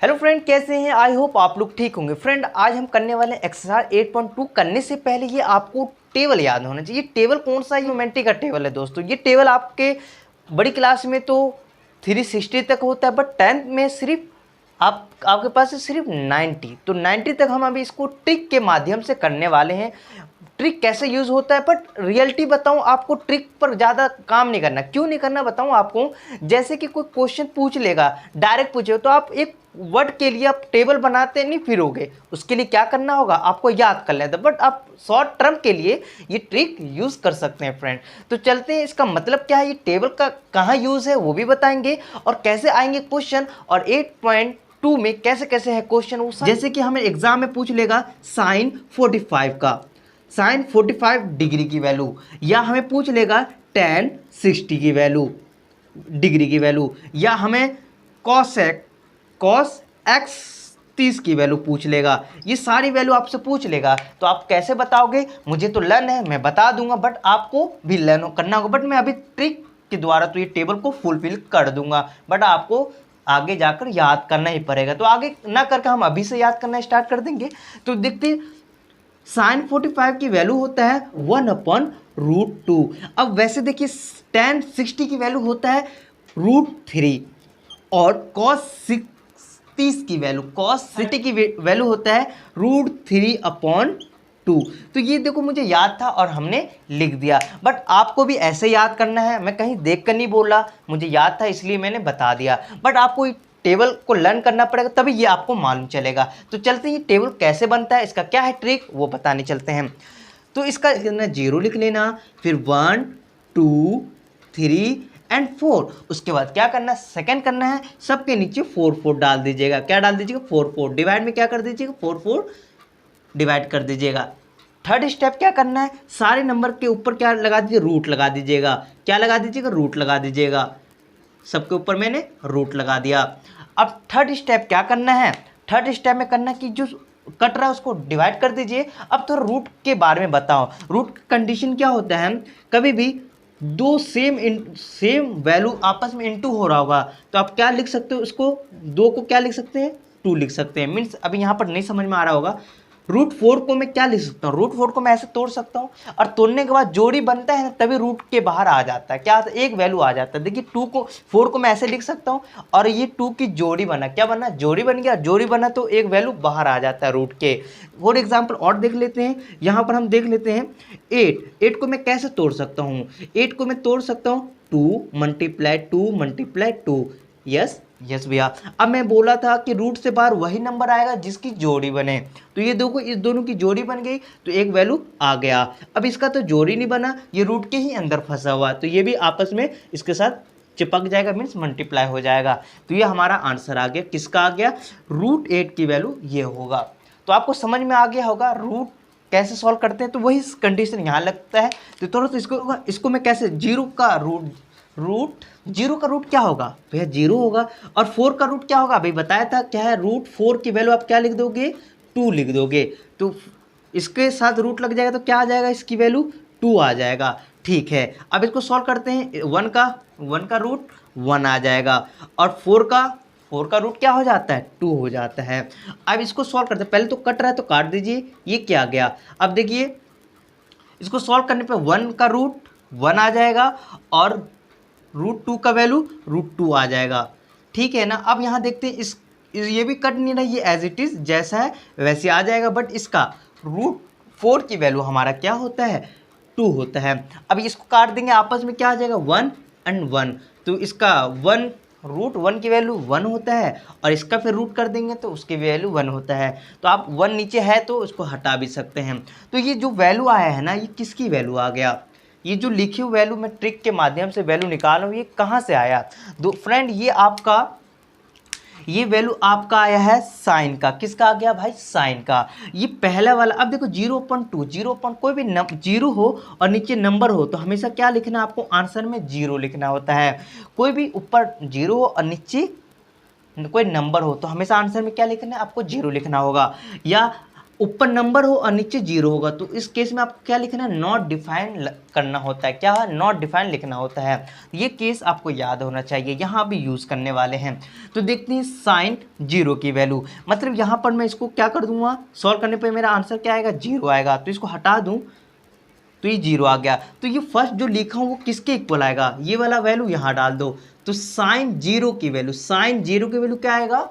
Hello friend, कैसे हैं? I hope आप लोग ठीक होंगे। फ्रेंड, आज हम करने वाले एक्सरसाइज 8.2 करने से पहले ये आपको टेबल याद होना चाहिए। टेबल कौन सा? यूमेंटी का टेबल है दोस्तों। ये टेबल आपके बड़ी क्लास में तो 360 तक होता है, बट 10th में सिर्फ आपके पास है सिर्फ 90। तो 90 तक हम अभी इसको ट्रिक के माध्यम से करने वाले हैं। ट्रिक कैसे यूज़ होता है, बट रियलिटी बताऊं आपको, ट्रिक पर ज़्यादा काम नहीं करना। क्यों नहीं करना बताऊं आपको। जैसे कि कोई क्वेश्चन पूछ लेगा, डायरेक्ट पूछे, तो आप एक वर्ड के लिए आप टेबल बनाते नहीं फिरोगे। उसके लिए क्या करना होगा, आपको याद कर लेना। बट आप शॉर्ट टर्म के लिए ये ट्रिक यूज़ कर सकते हैं फ्रेंड। तो चलते हैं, इसका मतलब क्या है, ये टेबल का कहाँ यूज़ है वो भी बताएंगे, और कैसे आएंगे क्वेश्चन, और 8.2 में कैसे कैसे है क्वेश्चन। जैसे कि हमें एग्जाम में पूछ लेगा साइन 45 का, साइन 45 डिग्री की वैल्यू, या हमें पूछ लेगा tan 60 की वैल्यू, डिग्री की वैल्यू, या हमें cos x 30 की वैल्यू पूछ लेगा। ये सारी वैल्यू आपसे पूछ लेगा, तो आप कैसे बताओगे? मुझे तो लर्न है, मैं बता दूंगा, बट आपको भी लर्न करना होगा। बट मैं अभी ट्रिक के द्वारा तो ये टेबल को फुलफिल कर दूंगा, बट आपको आगे जाकर याद करना ही पड़ेगा। तो आगे ना करके हम अभी से याद करना स्टार्ट कर देंगे। तो देखते, साइन 45 की वैल्यू होता है 1/√2। अब वैसे देखिए, tan 60 की वैल्यू होता है √3, और cos 30 की वैल्यू, cos 60 की वैल्यू होता है √3/2। तो ये देखो, मुझे याद था और हमने लिख दिया। बट आपको भी ऐसे याद करना है, मैं कहीं देख कर नहीं बोला, मुझे याद था इसलिए मैंने बता दिया। बट आपको टेबल को लर्न करना पड़ेगा, तभी ये आपको मालूम चलेगा। तो चलते हैं, ये टेबल कैसे बनता है, इसका क्या है ट्रिक, वो बताने चलते हैं। तो इसका 0 लिख लेना, फिर 1 2 3 एंड 4। उसके बाद क्या करना है, सेकंड करना है, सबके नीचे 4 4 डाल दीजिएगा। क्या डाल दीजिएगा? 4 4। डिवाइड में क्या कर दीजिएगा? 4 4 डिवाइड कर दीजिएगा। थर्ड स्टेप क्या करना है, सारे नंबर के ऊपर क्या लगा दीजिए? रूट लगा दीजिएगा। क्या लगा दीजिएगा? रूट लगा दीजिएगा। सबके ऊपर मैंने रूट लगा दिया। अब थर्ड स्टेप क्या करना है, थर्ड स्टेप में करना कि जो कट रहा है उसको डिवाइड कर दीजिए। अब तो रूट के बारे में बताओ। रूट कंडीशन क्या होता है, कभी भी दो सेम वैल्यू आपस में इनटू हो रहा होगा, तो आप क्या लिख सकते हो उसको, दो को क्या लिख सकते हैं? 2 लिख सकते हैं। मीन्स अभी यहाँ पर नहीं समझ में आ रहा होगा। √4 को मैं क्या लिख सकता हूँ, √4 को मैं ऐसे तोड़ सकता हूँ, और तोड़ने के बाद जोड़ी बनता है ना, तभी रूट के बाहर आ जाता है। क्या आता है? एक वैल्यू आ जाता है। देखिए 4 को मैं ऐसे लिख सकता हूँ, और ये 2 की जोड़ी बना, क्या बना? जोड़ी बन गया। जोड़ी बना तो एक वैल्यू बाहर आ जाता है रूट के। फॉर एग्जाम्पल और देख लेते हैं, यहाँ पर हम देख लेते हैं 8 को मैं कैसे तोड़ सकता हूँ। 8 को मैं तोड़ सकता हूँ 2 × 2 यस यस भैया। अब मैं बोला था कि रूट से बाहर वही नंबर आएगा जिसकी जोड़ी बने, तो ये देखो, इस दोनों की जोड़ी बन गई, तो एक वैल्यू आ गया। अब इसका तो जोड़ी नहीं बना, ये रूट के ही अंदर फंसा हुआ, तो ये भी आपस में इसके साथ चिपक जाएगा, मीन्स मल्टीप्लाई हो जाएगा। तो ये हमारा आंसर आ गया। किसका आ गया? √8 की वैल्यू ये होगा। तो आपको समझ में आ गया होगा रूट कैसे सॉल्व करते हैं। तो वही कंडीशन यहाँ लगता है। तो थोड़ा सा इसको मैं कैसे, जीरो का रूट क्या होगा भैया? 0 होगा। और 4 का रूट क्या होगा? अभी बताया था क्या है, √4 की वैल्यू आप क्या लिख दोगे? 2 लिख दोगे। तो इसके साथ रूट लग जाएगा, तो क्या आ जाएगा? इसकी वैल्यू 2 आ जाएगा। ठीक है, अब इसको सॉल्व करते हैं। 1 का रूट 1 आ जाएगा, और 4 का रूट क्या हो जाता है? 2 हो जाता है। अब इसको सॉल्व करते हैं। पहले तो कट रहा है तो काट दीजिए, ये क्या गया। अब देखिए, इसको सॉल्व करने पे 1 का रूट 1 आ जाएगा, और √2 का वैल्यू √2 आ जाएगा। ठीक है ना। अब यहाँ देखते हैं, ये भी कट नहीं रहा, ये एज इट इज़ जैसा है वैसे आ जाएगा, बट इसका √4 की वैल्यू हमारा क्या होता है? 2 होता है। अब इसको काट देंगे, आपस में क्या आ जाएगा? 1 और 1। तो इसका √1 की वैल्यू 1 होता है, और इसका फिर रूट कर देंगे तो उसकी वैल्यू 1 होता है। तो आप 1 नीचे है तो उसको हटा भी सकते हैं। तो ये जो वैल्यू आया है ना, ये किसकी वैल्यू आ गया? ये जो लिखी हुई वैल्यू मैं ट्रिक के माध्यम से वैल्यू निकाल रहा हूँ, ये कहाँ से आया? फ्रेंड, ये वैल्यू आपका आया है साइन का। किसका आ गया भाई? साइन का। ये पहला वाला। अब देखो 0.2 कोई भी 0 हो और नीचे नंबर हो, तो हमेशा क्या लिखना है आपको? आंसर में 0 लिखना होता है। कोई भी ऊपर 0 हो और नीचे कोई नंबर हो, तो हमेशा आंसर में क्या लिखना है आपको? 0 लिखना होगा। या ऊपर नंबर हो और नीचे जीरो होगा, तो इस केस में आपको क्या लिखना है, नॉट डिफाइन करना होता है। क्या है, नॉट डिफाइन लिखना होता है। ये केस आपको याद होना चाहिए, यहाँ भी यूज़ करने वाले हैं। तो देखते हैं साइन जीरो की वैल्यू, मतलब यहाँ पर मैं इसको क्या कर दूंगा, सॉल्व करने पर मेरा आंसर क्या आएगा, जीरो आएगा। तो इसको हटा दूँ तो ये जीरो आ गया। तो ये फर्स्ट जो लिखा हूँ वो किसके इक्वल आएगा, ये वाला वैल्यू यहाँ डाल दो। तो साइन जीरो की वैल्यू, साइन जीरो की वैल्यू क्या आएगा,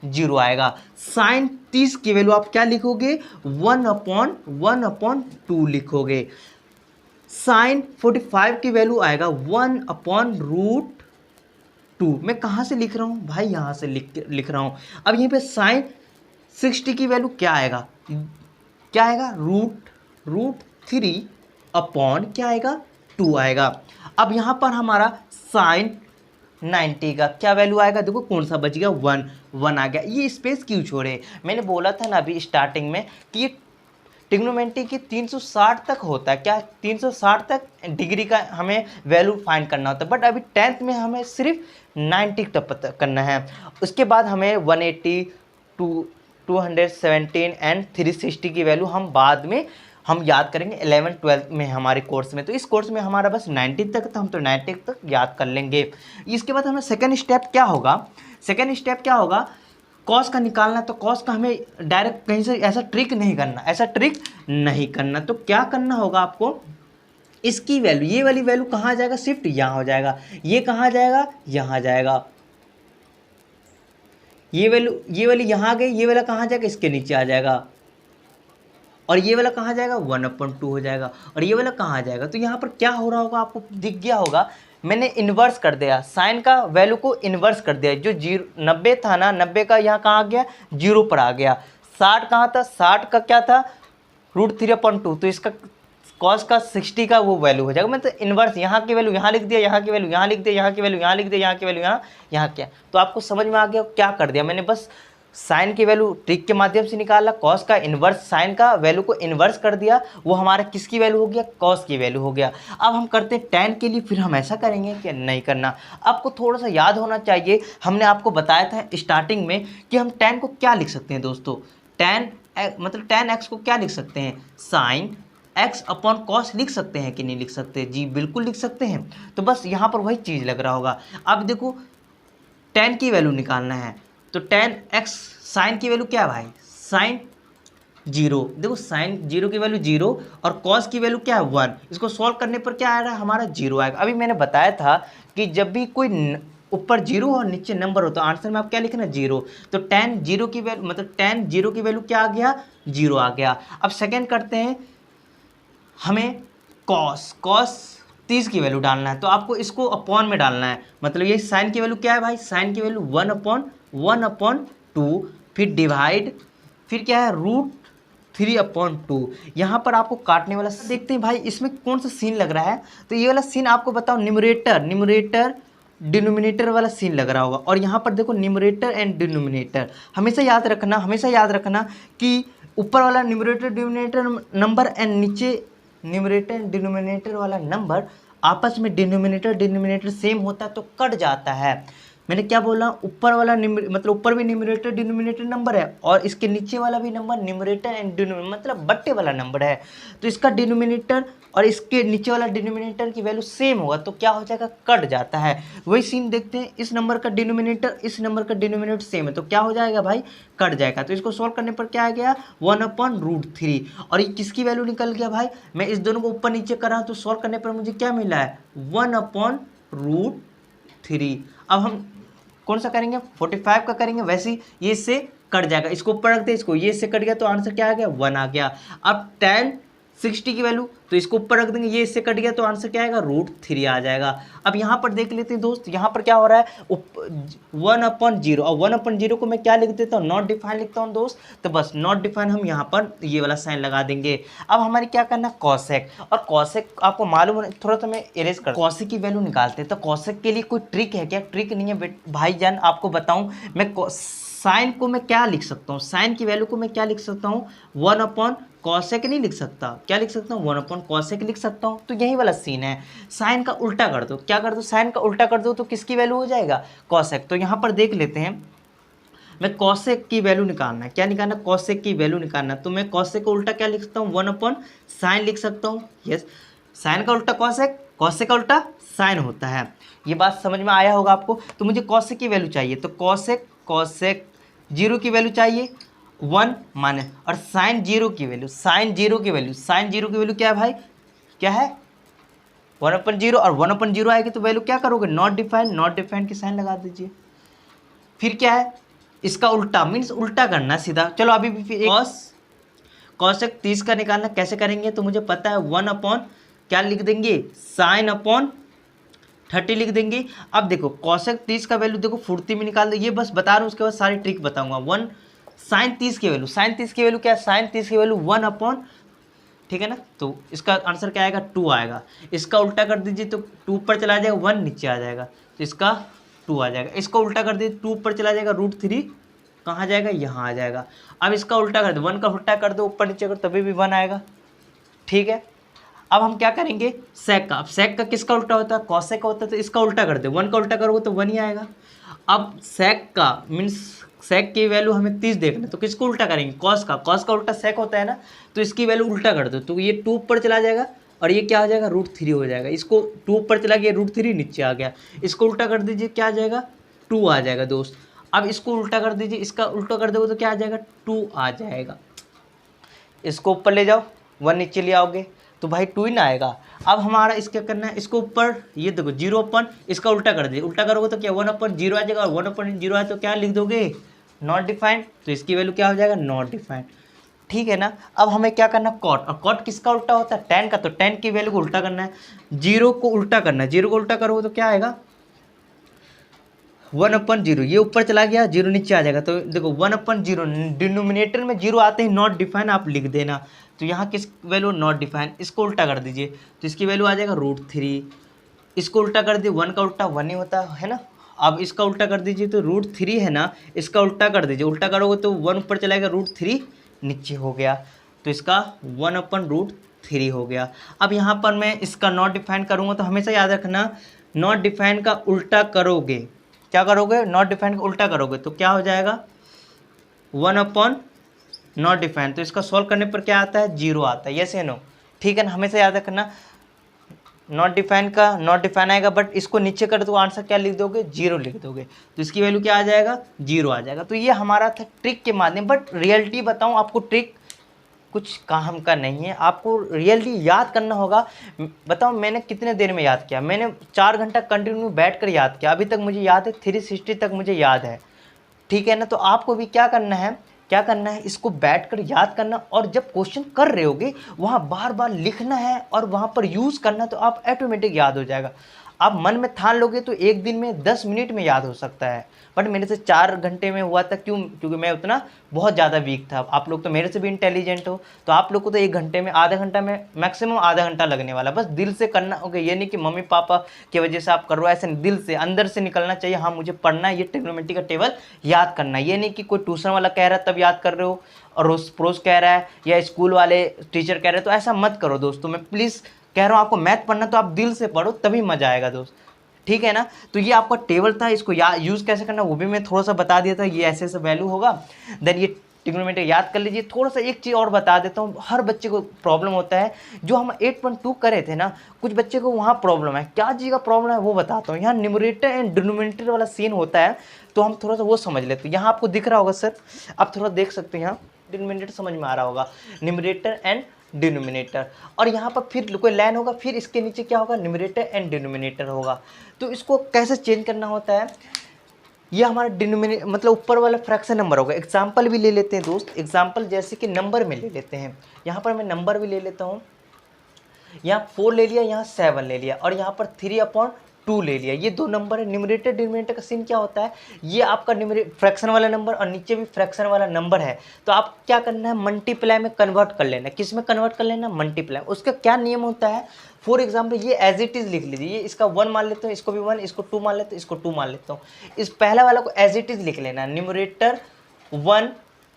जीरो आएगा। साइन 30 की वैल्यू आप क्या लिखोगे, 1/1/2 लिखोगे। साइन 45 की वैल्यू आएगा 1/√2। मैं कहाँ से लिख रहा हूँ भाई, यहाँ से लिख रहा हूँ। अब यहीं पे साइन 60 की वैल्यू क्या आएगा, क्या आएगा, √3 अपॉन क्या आएगा, 2 आएगा। अब यहाँ पर हमारा साइन 90 का क्या वैल्यू आएगा, देखो कौन सा बच गया, 1 आ गया। ये स्पेस क्यों छोड़े, मैंने बोला था ना अभी स्टार्टिंग में कि ये ट्रिग्नोमेट्री की 360 तक होता है, क्या 360 तक डिग्री का हमें वैल्यू फाइंड करना होता है, बट अभी 10th में हमें सिर्फ 90 तक पता करना है। उसके बाद हमें 180, 217 एंड 360 की वैल्यू हम बाद में हम याद करेंगे 11-12 में हमारे कोर्स में। तो इस कोर्स में हमारा बस 90 तक था, हम तो 90 तक याद कर लेंगे। इसके बाद हमें सेकंड स्टेप क्या होगा, सेकंड स्टेप क्या होगा, कॉस का निकालना। तो कॉस का हमें डायरेक्ट कहीं से ऐसा ट्रिक नहीं करना, ऐसा ट्रिक नहीं करना। तो क्या करना होगा आपको, इसकी वैल्यू, ये वाली वैल्यू कहाँ जाएगा, शिफ्ट यहाँ हो जाएगा, ये कहाँ जाएगा, यहाँ जाएगा। ये वैल्यू, ये वाली यहाँ आ गई, ये वाला कहाँ जाएगा, इसके नीचे आ जाएगा। और ये वाला कहाँ जाएगा, 1/2 हो जाएगा। और ये वाला कहाँ जाएगा, तो यहाँ पर क्या हो रहा होगा, आपको दिख गया होगा, मैंने इन्वर्स कर दिया, साइन का वैल्यू को इन्वर्स कर दिया। जो 90 था ना, 90 का यहाँ कहाँ आ गया, जीरो पर आ गया। 60 कहाँ था, 60 का क्या था, √3/2। तो इसका कॉस का 60 का वो वैल्यू हो जाएगा। मतलब इन्वर्स, यहाँ की वैल्यू यहाँ लिख दिया, यहाँ की वैल्यू यहाँ लिख दिया, यहाँ की वैल्यू यहाँ लिख दिया, यहाँ की वैल्यू यहाँ क्या। तो आपको समझ में आ गया क्या कर दिया मैंने, बस साइन की वैल्यू ट्रिक के माध्यम से निकाला, कॉस का इन्वर्स, साइन का वैल्यू को इन्वर्स कर दिया, वो हमारा किसकी वैल्यू हो गया, कॉस की वैल्यू हो गया। अब हम करते हैं टैन के लिए, फिर हम ऐसा करेंगे कि नहीं करना। आपको थोड़ा सा याद होना चाहिए, हमने आपको बताया था स्टार्टिंग में कि हम टैन को क्या लिख सकते हैं दोस्तों, टैन मतलब टैन एक्स को क्या लिख सकते हैं, साइन x अपॉन कॉस लिख सकते हैं कि नहीं लिख सकते, जी बिल्कुल लिख सकते हैं। तो बस यहाँ पर वही चीज़ लग रहा होगा। अब देखो टैन की वैल्यू निकालना है, तो टैन x, साइन की वैल्यू क्या है भाई, साइन 0, देखो साइन 0 की वैल्यू 0 और कॉस की वैल्यू क्या है 1। इसको सॉल्व करने पर क्या आ रहा है, हमारा 0 आएगा। अभी मैंने बताया था कि जब भी कोई ऊपर 0 और नीचे नंबर हो तो आंसर में आप क्या लिखना, 0। तो टैन 0 की वैल्यू, मतलब टैन 0 की वैल्यू क्या आ गया, 0 आ गया। अब सेकेंड करते हैं, हमें कॉस 30 की वैल्यू डालना है, तो आपको इसको अपॉन में डालना है। मतलब ये साइन की वैल्यू क्या है भाई, साइन की वैल्यू 1/1/2, फिर डिवाइड, फिर क्या है √3/2। यहाँ पर आपको काटने वाला देखते हैं भाई, इसमें कौन सा सीन लग रहा है। तो ये वाला सीन आपको बताओ, न्यूमरेटर डिनोमिनेटर वाला सीन लग रहा होगा। और यहाँ पर देखो न्यूमरेटर एंड डिनोमिनेटर, हमेशा याद रखना कि ऊपर वाला न्यूमरेटर डिनोमिनेटर नंबर एंड नीचे न्यूमरेटर डिनोमिनेटर वाला नंबर आपस में डिनोमिनेटर सेम होता है तो कट जाता है। मैंने क्या बोला, ऊपर वाला मतलब ऊपर भी न्यूमरेटर डिनोमिनेटर नंबर है और इसके नीचे वाला भी नंबर न्यूमरेटर एंड डिनोमिनेटर मतलब बट्टे वाला नंबर है। तो इसका डिनोमिनेटर और इसके नीचे वाला डिनोमिनेटर की वैल्यू सेम होगा तो क्या हो जाएगा, कट जाता है। वही सीन देखते हैं, इस नंबर का डिनोमिनेटर इस नंबर का डिनोमिनेटर सेम है तो क्या हो जाएगा भाई, कट जाएगा। तो इसको सॉल्व करने पर क्या आ गया, 1/√3। और ये किसकी वैल्यू निकल गया भाई, मैं इस दोनों को ऊपर नीचे कर रहा हूँ तो सॉल्व करने पर मुझे क्या मिला है, 1/√3। अब हम कौन सा करेंगे, 45 का करेंगे। वैसे ही ये इससे कट जाएगा, इसको ऊपर रखते हैं, इसको ये इससे कट गया तो आंसर क्या आ गया, 1 आ गया। अब tan 60 की वैल्यू तो इसको ऊपर रख देंगे, ये इससे कट गया तो आंसर क्या आएगा, √3 आ जाएगा। अब यहाँ पर देख लेते हैं दोस्त, यहाँ पर क्या हो रहा है, 1/0 और 1/0 को मैं क्या लिख देता हूँ, नॉट डिफाइन लिखता हूँ दोस्त। तो बस नॉट डिफाइन हम यहाँ पर ये वाला साइन लगा देंगे। अब हमारे क्या करना, कॉसेक। और कॉसेक आपको मालूम है, थोड़ा सा मैं इरेज कर, कॉसेक की वैल्यू निकालते हैं। तो कॉसेक के लिए कोई ट्रिक है क्या, ट्रिक नहीं है भाईजान, आपको बताऊँ मैं। साइन को मैं क्या लिख सकता हूँ, साइन की वैल्यू को मैं क्या लिख सकता हूँ, 1/कॉसेक नहीं लिख सकता, क्या लिख सकता हूँ, 1/कॉसेक लिख सकता हूँ। तो यही वाला सीन है, साइन का उल्टा कर दो, क्या कर दो, साइन का उल्टा कर दो तो किसकी वैल्यू हो जाएगा, कॉसेक। तो यहाँ पर देख लेते हैं, मैं कॉसेक की वैल्यू निकालना है, क्या निकालना, कॉसेक की वैल्यू निकालना। तो मैं कॉसेक का उल्टा क्या लिख सकता हूँ, 1/sin लिख सकता हूँ। यस, साइन का उल्टा कॉसेक, कॉसेक का उल्टा साइन होता है। ये बात समझ में आया होगा आपको। तो मुझे कॉसेक की वैल्यू चाहिए, तो कॉसेक 0 की वैल्यू चाहिए 1 माइनस, और साइन 0 की वैल्यू, साइन 0 की वैल्यू क्या है भाई, क्या है 1/0, और 1/0 आएगी तो वैल्यू क्या करोगे, नॉट डिफाइंड की साइन लगा दीजिए। फिर क्या है, इसका उल्टा मीन्स उल्टा करना सीधा। चलो अभी भी फिर कॉसेक 30 का निकालना कैसे करेंगे, तो मुझे पता है 1 क्या लिख देंगे, sin/30 लिख देंगे। अब देखो कॉसेक 30 का वैल्यू देखो फुर्ती में निकाल दो, ये बस बता रहा हूँ, उसके बाद सारी ट्रिक बताऊंगा। sin 30 की वैल्यू क्या है, sin 30 की वैल्यू 1, ठीक है ना। तो इसका आंसर क्या आएगा, 2 आएगा। इसका उल्टा कर दीजिए तो 2 ऊपर चला जाएगा, 1 नीचे आ जाएगा, तो इसका 2 आ जाएगा। इसका उल्टा कर दीजिए, 2 ऊपर चला जाएगा, √3 कहाँ जाएगा, यहाँ आ जाएगा। अब इसका उल्टा कर दो, 1 का उल्टा कर दो, ऊपर नीचे कर तभी भी 1 आएगा, ठीक है। अब हम क्या करेंगे, सेक का। अब सेक का किसका उल्टा होता है, कॉसेक का होता है, तो इसका उल्टा कर दो, 1 का उल्टा करोगे तो 1 ही आएगा। अब सेक का मीन्स सेक की वैल्यू हमें 30 देखना है, तो किसको उल्टा करेंगे, कॉस का उल्टा सेक होता है ना, तो इसकी वैल्यू उल्टा कर दो, तो ये 2 ऊपर चला जाएगा और ये क्या हो जाएगा, √3 हो जाएगा। इसको 2 ऊपर चला गया, √3 नीचे आ गया। इसको उल्टा कर दीजिए, क्या आ जाएगा, 2 आ जाएगा दोस्त। अब इसको उल्टा कर दीजिए, इसका उल्टा कर दोगे तो क्या आ जाएगा, 2 आ जाएगा। इसको ऊपर ले जाओ, 1 नीचे ले आओगे तो भाई 2 ही ना आएगा। अब हमारा इसका करना है, इसको ऊपर ये देखो 0, इसका उल्टा कर दीजिए, उल्टा करोगे तो क्या 1/0 आ जाएगा, और 1/0 है तो क्या लिख दोगे, नॉट डिफाइंड, तो इसकी वैल्यू क्या हो जाएगा, नॉट डिफाइंड, ठीक है ना। अब हमें क्या करना, कॉट, और कॉट किसका उल्टा होता है, tan का, तो tan की वैल्यू को उल्टा करना है, 0 को उल्टा करना है, 0 को उल्टा करोगे तो क्या आएगा, 1/0, ये ऊपर चला गया, 0 नीचे आ जाएगा। तो देखो 1/0 डिनोमिनेटर में 0 आते ही नॉट डिफाइन आप लिख देना, तो यहाँ किस वैल्यू, नॉट डिफाइन। इसको उल्टा कर दीजिए तो इसकी वैल्यू आ जाएगा √3। इसको उल्टा कर दिए, 1 का उल्टा 1 ही होता है ना। अब इसका उल्टा कर दीजिए तो √3 है ना, इसका उल्टा कर दीजिए, उल्टा करोगे तो 1 ऊपर चलाएगा, √3 नीचे हो गया, तो इसका 1/√3 हो गया। अब यहाँ पर मैं इसका नॉट डिफाइन करूँगा, तो हमेशा याद रखना नॉट डिफाइन का उल्टा करोगे, क्या करोगे, नॉट डिफाइन का उल्टा करोगे तो क्या हो जाएगा, 1/नॉट डिफाइन। तो इसका सॉल्व करने पर क्या आता है, 0 आता है, यस या नो, ठीक है ना। हमेशा याद रखना नॉट डिफाइन का नॉट डिफाइन आएगा, बट इसको नीचे कर दो, आंसर क्या लिख दोगे, 0 लिख दोगे, तो इसकी वैल्यू क्या आ जाएगा, 0 आ जाएगा। तो ये हमारा था ट्रिक के माध्यम, बट रियलिटी बताऊँ आपको, ट्रिक कुछ काम का नहीं है, आपको रियली याद करना होगा। बताओ मैंने कितने देर में याद किया, मैंने 4 घंटा कंटिन्यू बैठ कर याद किया, अभी तक मुझे याद है, 360 तक मुझे याद है, ठीक है ना। तो आपको भी क्या करना है, इसको बैठकर याद करना, और जब क्वेश्चन कर रहे होगे वहाँ बार बार लिखना है और वहाँ पर यूज़ करना, तो आप ऑटोमेटिक याद हो जाएगा। आप मन में ठान लोगे तो एक दिन में 10 मिनट में याद हो सकता है, बट मेरे से 4 घंटे में हुआ था, क्योंकि मैं उतना बहुत ज़्यादा वीक था। आप लोग तो मेरे से भी इंटेलिजेंट हो, तो आप लोग को तो 1 घंटे में, आधा घंटा में, मैक्सिमम आधा घंटा लगने वाला। बस दिल से करना होगा, ये नहीं कि मम्मी पापा की वजह से आप कर रहे हो, ऐसे दिल से अंदर से निकलना चाहिए, हाँ मुझे पढ़ना है, ये ट्रिग्नोमेट्री का टेबल याद करना है। ये नहीं कि कोई ट्यूशन वाला कह रहा है तब याद कर रहे हो, और रोज प्रोज कह रहा है या स्कूल वाले टीचर कह रहे हैं, तो ऐसा मत करो दोस्तों। मैं प्लीज़ कह रहा हूँ, आपको मैथ पढ़ना तो आप दिल से पढ़ो, तभी मज़ा आएगा दोस्त, ठीक है ना। तो ये आपका टेबल था, इसको यूज़ कैसे करना वो भी मैं थोड़ा सा बता दिया था, ये ऐसे ऐसे वैल्यू होगा, देन ये ट्रिग्नोमेट्री याद कर लीजिए। थोड़ा सा एक चीज़ और बता देता हूँ, हर बच्चे को प्रॉब्लम होता है, जो हम 8.2 करे थे ना, कुछ बच्चे को वहाँ प्रॉब्लम है, क्या चीज़ का प्रॉब्लम है वो बताता हूँ। यहाँ न्यूमरेटर एंड डिनोमिनेटर वाला सीन होता है, तो हम थोड़ा सा वो समझ लेते हैं। यहाँ आपको दिख रहा होगा सर, आप थोड़ा देख सकते हैं, यहाँ डिनोमिनेटर समझ में आ रहा होगा, न्यूमरेटर एंड डिनोमिनेटर, और यहाँ पर फिर कोई लाइन होगा, फिर इसके नीचे क्या होगा, न्यूमरेटर एंड डिनोमिनेटर होगा। तो इसको कैसे चेंज करना होता है, ये हमारा डिनोमिनेटर मतलब ऊपर वाला फ्रैक्शन नंबर होगा। एग्जाम्पल भी ले लेते हैं दोस्त, एग्जाम्पल जैसे कि नंबर में ले लेते हैं। यहाँ पर मैं नंबर भी ले लेता हूँ, यहाँ 4 ले लिया, यहाँ 7 ले लिया, और यहाँ पर 3/2 ले लिया। ये 2 नंबर है। न्यूमरेटर डिनोमिनेटर का सीन क्या होता है, ये आपका फ्रैक्शन वाला नंबर और नीचे भी फ्रैक्शन वाला नंबर है, तो आप क्या करना है, मल्टीप्लाई में कन्वर्ट कर लेना। किस में कन्वर्ट कर लेना, मल्टीप्लाई। उसका क्या नियम होता है, फॉर एग्जाम्पल ये एज इट इज़ लिख लीजिए, ये इसका 1 मान लेता हूँ, इसको भी 1, इसको 2 मान लेता हूँ, इसको 2 मान लेता हूँ। इस पहला वाला को एज इट इज़ लिख लेना, numerator 1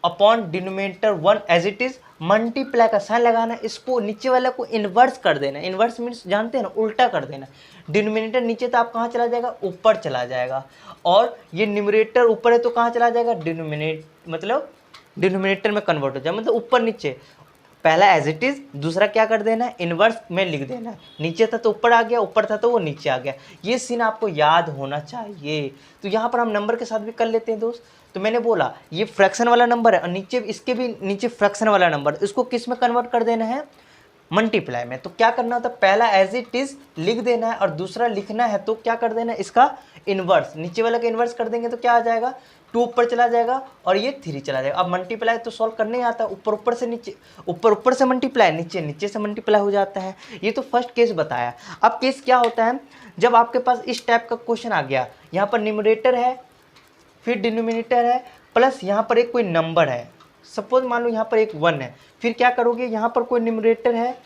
upon denominator 1 as it is, multiply का साइन लगाना, इसको नीचे वाले को इन्वर्स कर देना। इन्वर्स मीन्स जानते हैं ना, उल्टा कर देना। डिनोमिनेटर नीचे तो आप कहाँ चला जाएगा, ऊपर चला जाएगा, और ये न्यूमरेटर ऊपर है तो कहाँ चला जाएगा, डिनोमिनेटर में कन्वर्ट हो जाए, मतलब ऊपर नीचे। पहला एज इट इज, दूसरा क्या कर देना है, इन्वर्स में लिख देना है। नीचे था तो ऊपर आ गया, ऊपर था तो वो नीचे आ गया। ये सीन आपको याद होना चाहिए। तो यहाँ पर हम नंबर के साथ भी कर लेते हैं दोस्त। तो मैंने बोला ये फ्रैक्शन वाला नंबर है, और नीचे इसके भी नीचे फ्रैक्शन वाला नंबर, इसको किस में कन्वर्ट कर देना है, मल्टीप्लाई में। तो क्या करना होता है, पहला एज इट इज लिख देना है, और दूसरा लिखना है तो क्या कर देना है, इसका इन्वर्स, नीचे वाला का इन्वर्स कर देंगे तो क्या आ जाएगा, 2 ऊपर चला जाएगा और ये 3 चला जाएगा। अब मल्टीप्लाई तो सॉल्व करने ही आता है, ऊपर से नीचे, ऊपर से मल्टीप्लाई, नीचे से मल्टीप्लाई हो जाता है। ये तो फर्स्ट केस बताया। अब केस क्या होता है, जब आपके पास इस टाइप का क्वेश्चन आ गया, यहाँ पर न्यूमरेटर है, फिर डिनोमिनेटर है, प्लस यहाँ पर एक कोई नंबर है, सपोज मान लो यहाँ पर एक 1 है, फिर क्या करोगे, यहाँ पर कोई न्यूमरेटर है,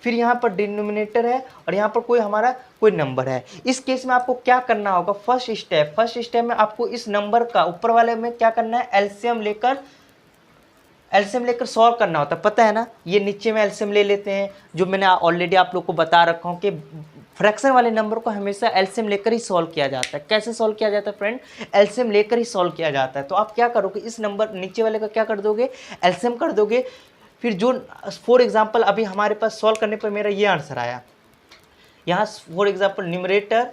फिर यहाँ पर डिनोमिनेटर है, और यहाँ पर कोई हमारा कोई नंबर है। इस केस में आपको क्या करना होगा, फर्स्ट स्टेप में आपको इस नंबर का ऊपर वाले में क्या करना है, एलसीएम लेकर सॉल्व करना होता है, पता है ना। ये नीचे में एलसीएम ले लेते हैं, जो मैंने ऑलरेडी आप लोग को बता रखा हूँ कि फ्रैक्शन वाले नंबर को हमेशा एलसीएम लेकर ही सॉल्व किया जाता है। कैसे सॉल्व किया जाता है फ्रेंड, एलसीएम लेकर ही सॉल्व किया जाता है। तो आप क्या करोगे, इस नंबर नीचे वाले का क्या कर दोगे, एलसीएम कर दोगे। फिर जो फॉर एग्जांपल अभी हमारे पास सॉल्व करने पर मेरा ये आंसर आया, यहाँ फॉर एग्जांपल न्यूमरेटर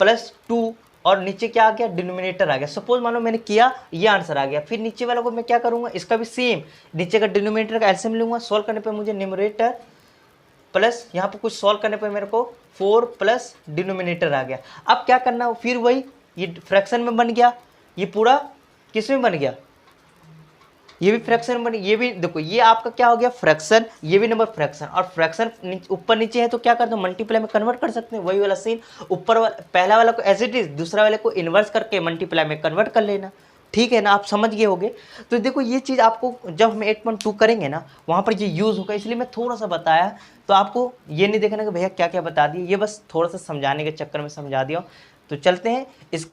प्लस 2 और नीचे क्या आ गया, डिनोमिनेटर आ गया। सपोज मानो मैंने किया, ये आंसर आ गया। फिर नीचे वाला को मैं क्या करूँगा, इसका भी सेम, नीचे का डिनोमिनेटर का एलसीएम लूँगा। सॉल्व करने पर मुझे न्यूमरेटर प्लस यहाँ पर कुछ सॉल्व करने पर मेरे को 4 प्लस डिनोमिनेटर आ गया। अब क्या करना हो, फिर वही, ये फ्रैक्शन में बन गया, ये पूरा किस में बन गया, ये भी फ्रैक्शन बन, ये भी देखो, ये आपका क्या हो गया, फ्रैक्शन, ये भी नंबर फ्रैक्शन, और फ्रैक्शन ऊपर नीचे है तो क्या करते हो, मल्टीप्लाई में कन्वर्ट कर सकते हैं। वही वाला सीन, ऊपर वाला पहला वाला को एज इट इज, दूसरा वाले को इन्वर्स करके मल्टीप्लाई में कन्वर्ट कर लेना। ठीक है ना, आप समझ गए होंगे। तो देखो ये चीज़ आपको जब हम 8.2 करेंगे ना, वहाँ पर ये यूज़ होगा, इसलिए मैं थोड़ा सा बताया। तो आपको ये नहीं देखना कि भैया क्या क्या बता दिए, ये बस थोड़ा सा समझाने के चक्कर में समझा दिया। तो चलते हैं इसको।